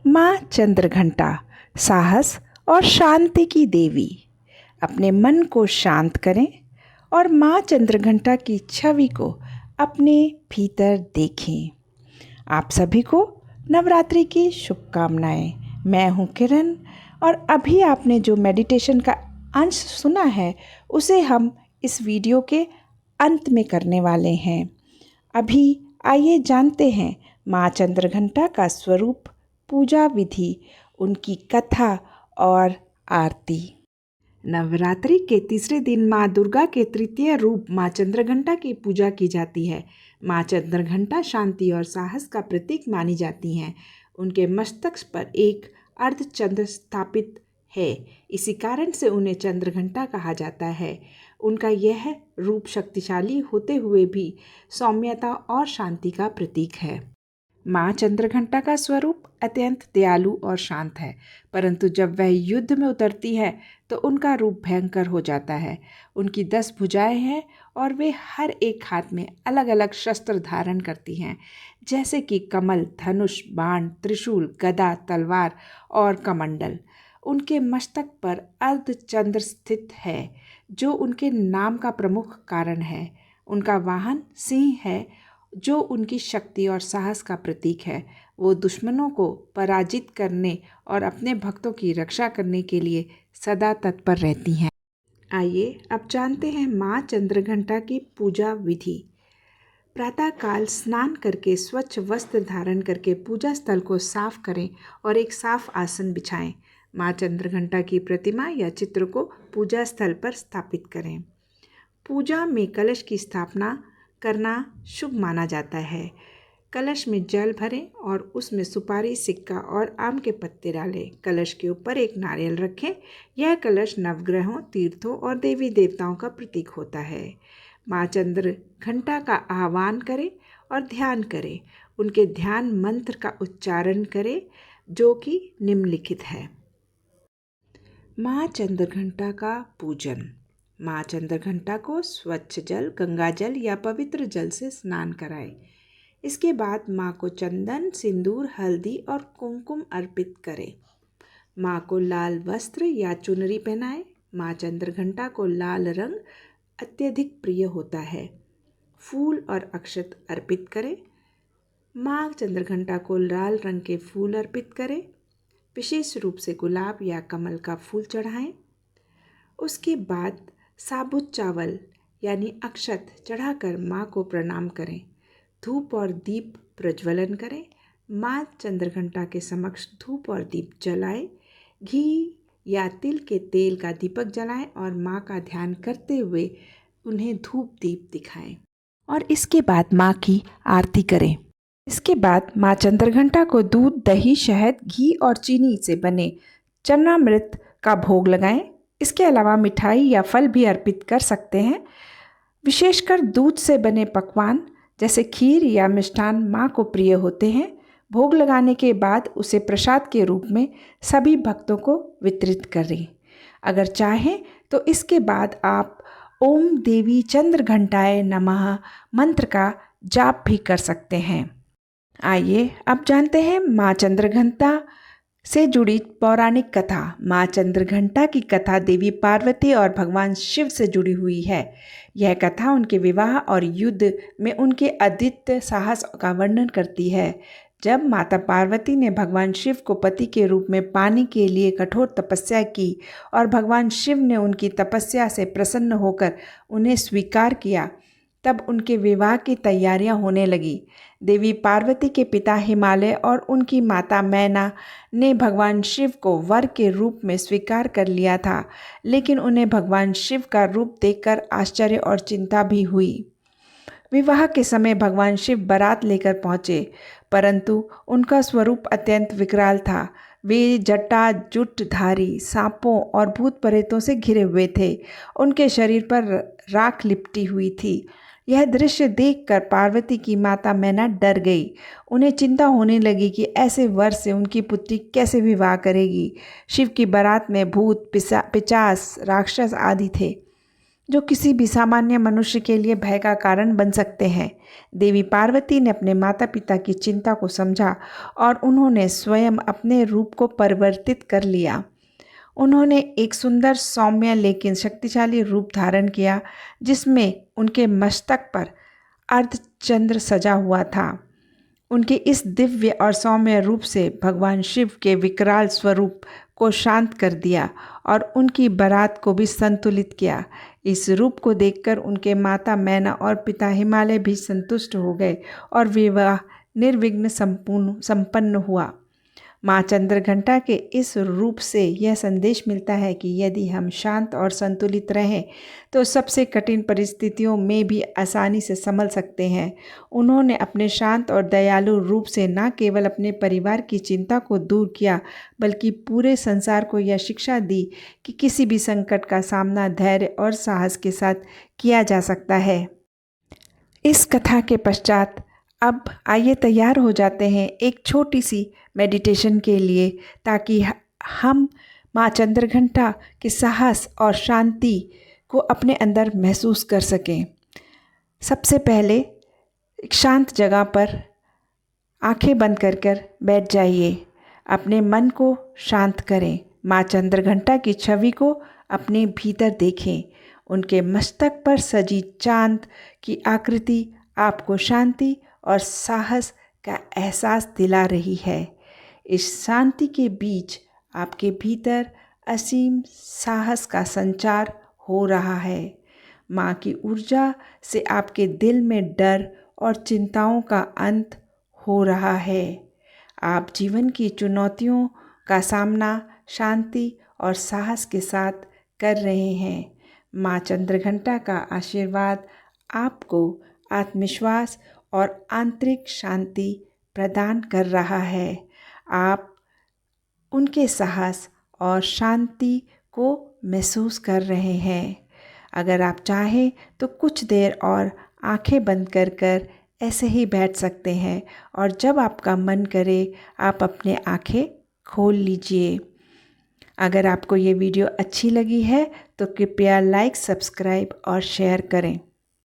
माँ चंद्रघंटा साहस और शांति की देवी। अपने मन को शांत करें और माँ चंद्रघंटा की छवि को अपने भीतर देखें। आप सभी को नवरात्रि की शुभकामनाएं। मैं हूँ किरण और अभी आपने जो मेडिटेशन का अंश सुना है उसे हम इस वीडियो के अंत में करने वाले हैं। अभी आइए जानते हैं माँ चंद्रघंटा का स्वरूप, पूजा विधि, उनकी कथा और आरती। नवरात्रि के तीसरे दिन माँ दुर्गा के तृतीय रूप माँ चंद्रघंटा की पूजा की जाती है। माँ चंद्रघंटा शांति और साहस का प्रतीक मानी जाती हैं। उनके मस्तक पर एक अर्धचंद्र स्थापित है, इसी कारण से उन्हें चंद्रघंटा कहा जाता है। उनका यह रूप शक्तिशाली होते हुए भी सौम्यता और शांति का प्रतीक है। माँ चंद्रघंटा का स्वरूप अत्यंत दयालु और शांत है, परंतु जब वह युद्ध में उतरती है तो उनका रूप भयंकर हो जाता है। उनकी 10 भुजाएं हैं और वे हर एक हाथ में अलग अलग शस्त्र धारण करती हैं, जैसे कि कमल, धनुष, बाण, त्रिशूल, गदा, तलवार और कमंडल। उनके मस्तक पर अर्धचंद्र स्थित है, जो उनके नाम का प्रमुख कारण है। उनका वाहन सिंह है, जो उनकी शक्ति और साहस का प्रतीक है। वो दुश्मनों को पराजित करने और अपने भक्तों की रक्षा करने के लिए सदा तत्पर रहती हैं। आइए अब जानते हैं माँ चंद्रघंटा की पूजा विधि। प्रातःकाल स्नान करके स्वच्छ वस्त्र धारण करके पूजा स्थल को साफ करें और एक साफ आसन बिछाएं। माँ चंद्रघंटा की प्रतिमा या चित्र को पूजा स्थल पर स्थापित करें। पूजा में कलश की स्थापना करना शुभ माना जाता है। कलश में जल भरें और उसमें सुपारी, सिक्का और आम के पत्ते डालें। कलश के ऊपर एक नारियल रखें। यह कलश नवग्रहों, तीर्थों और देवी देवताओं का प्रतीक होता है। माँ चंद्रघंटा का आह्वान करें और ध्यान करें। उनके ध्यान मंत्र का उच्चारण करें, जो कि निम्नलिखित है। माँ चंद्रघंटा का पूजन। माँ चंद्रघंटा को स्वच्छ जल, गंगा जल या पवित्र जल से स्नान कराएं। इसके बाद माँ को चंदन, सिंदूर, हल्दी और कुमकुम अर्पित करें। माँ को लाल वस्त्र या चुनरी पहनाएं। माँ चंद्रघंटा को लाल रंग अत्यधिक प्रिय होता है। फूल और अक्षत अर्पित करें। माँ चंद्रघंटा को लाल रंग के फूल अर्पित करें। विशेष रूप से गुलाब या कमल का फूल चढ़ाएं। उसके बाद साबुत चावल यानी अक्षत चढ़ाकर माँ को प्रणाम करें। धूप और दीप प्रज्वलन करें। माँ चंद्रघंटा के समक्ष धूप और दीप जलाएं। घी या तिल के तेल का दीपक जलाएं और माँ का ध्यान करते हुए उन्हें धूप दीप दिखाएं और इसके बाद माँ की आरती करें। इसके बाद माँ चंद्रघंटा को दूध, दही, शहद, घी और चीनी से बने चरणामृत का भोग लगाएं। इसके अलावा मिठाई या फल भी अर्पित कर सकते हैं। विशेषकर दूध से बने पकवान जैसे खीर या मिष्ठान माँ को प्रिय होते हैं। भोग लगाने के बाद उसे प्रसाद के रूप में सभी भक्तों को वितरित करें। अगर चाहें तो इसके बाद आप ओम देवी चंद्रघंटाय नमः मंत्र का जाप भी कर सकते हैं। आइए अब जानते हैं माँ चंद्रघंटा से जुड़ी पौराणिक कथा। माँ चंद्रघंटा की कथा देवी पार्वती और भगवान शिव से जुड़ी हुई है। यह कथा उनके विवाह और युद्ध में उनके अद्वितीय साहस का वर्णन करती है। जब माता पार्वती ने भगवान शिव को पति के रूप में पाने के लिए कठोर तपस्या की और भगवान शिव ने उनकी तपस्या से प्रसन्न होकर उन्हें स्वीकार किया, तब उनके विवाह की तैयारियां होने लगी। देवी पार्वती के पिता हिमालय और उनकी माता मैना ने भगवान शिव को वर के रूप में स्वीकार कर लिया था, लेकिन उन्हें भगवान शिव का रूप देखकर आश्चर्य और चिंता भी हुई। विवाह के समय भगवान शिव बारात लेकर पहुँचे, परंतु उनका स्वरूप अत्यंत विकराल था। वे जटाजुटधारी सांपों और भूत प्रेतों से घिरे हुए थे। उनके शरीर पर राख लिपटी हुई थी। यह दृश्य देखकर पार्वती की माता मैना डर गई। उन्हें चिंता होने लगी कि ऐसे वर से उनकी पुत्री कैसे विवाह करेगी। शिव की बारात में भूत, पिशाच, राक्षस आदि थे। जो किसी भी सामान्य मनुष्य के लिए भय का कारण बन सकते हैं। देवी पार्वती ने अपने माता पिता की चिंता को समझा और उन्होंने स्वयं अपने रूप को परिवर्तित कर लिया। उन्होंने एक सुंदर, सौम्य लेकिन शक्तिशाली रूप धारण किया, जिसमें उनके मस्तक पर अर्धचंद्र सजा हुआ था। उनके इस दिव्य और सौम्य रूप से भगवान शिव के विकराल स्वरूप को शांत कर दिया और उनकी बारात को भी संतुलित किया। इस रूप को देखकर उनके माता मैना और पिता हिमालय भी संतुष्ट हो गए और विवाह निर्विघ्न संपन्न हुआ। माँ चंद्रघंटा के इस रूप से यह संदेश मिलता है कि यदि हम शांत और संतुलित रहें तो सबसे कठिन परिस्थितियों में भी आसानी से संभल सकते हैं। उन्होंने अपने शांत और दयालु रूप से न केवल अपने परिवार की चिंता को दूर किया, बल्कि पूरे संसार को यह शिक्षा दी कि किसी भी संकट का सामना धैर्य और साहस के साथ किया जा सकता है। इस कथा के पश्चात अब आइए तैयार हो जाते हैं एक छोटी सी मेडिटेशन के लिए, ताकि हम माँ चंद्रघंटा के साहस और शांति को अपने अंदर महसूस कर सकें। सबसे पहले एक शांत जगह पर आंखें बंद कर बैठ जाइए। अपने मन को शांत करें। माँ चंद्रघंटा की छवि को अपने भीतर देखें। उनके मस्तक पर सजी चांद की आकृति आपको शांति और साहस का एहसास दिला रही है। इस शांति के बीच आपके भीतर असीम साहस का संचार हो रहा है। माँ की ऊर्जा से आपके दिल में डर और चिंताओं का अंत हो रहा है। आप जीवन की चुनौतियों का सामना शांति और साहस के साथ कर रहे हैं। माँ चंद्रघंटा का आशीर्वाद आपको आत्मविश्वास और आंतरिक शांति प्रदान कर रहा है। आप उनके साहस और शांति को महसूस कर रहे हैं। अगर आप चाहें तो कुछ देर और आंखें बंद कर ऐसे ही बैठ सकते हैं और जब आपका मन करे आप अपने आंखें खोल लीजिए। अगर आपको ये वीडियो अच्छी लगी है तो कृपया लाइक, सब्सक्राइब और शेयर करें।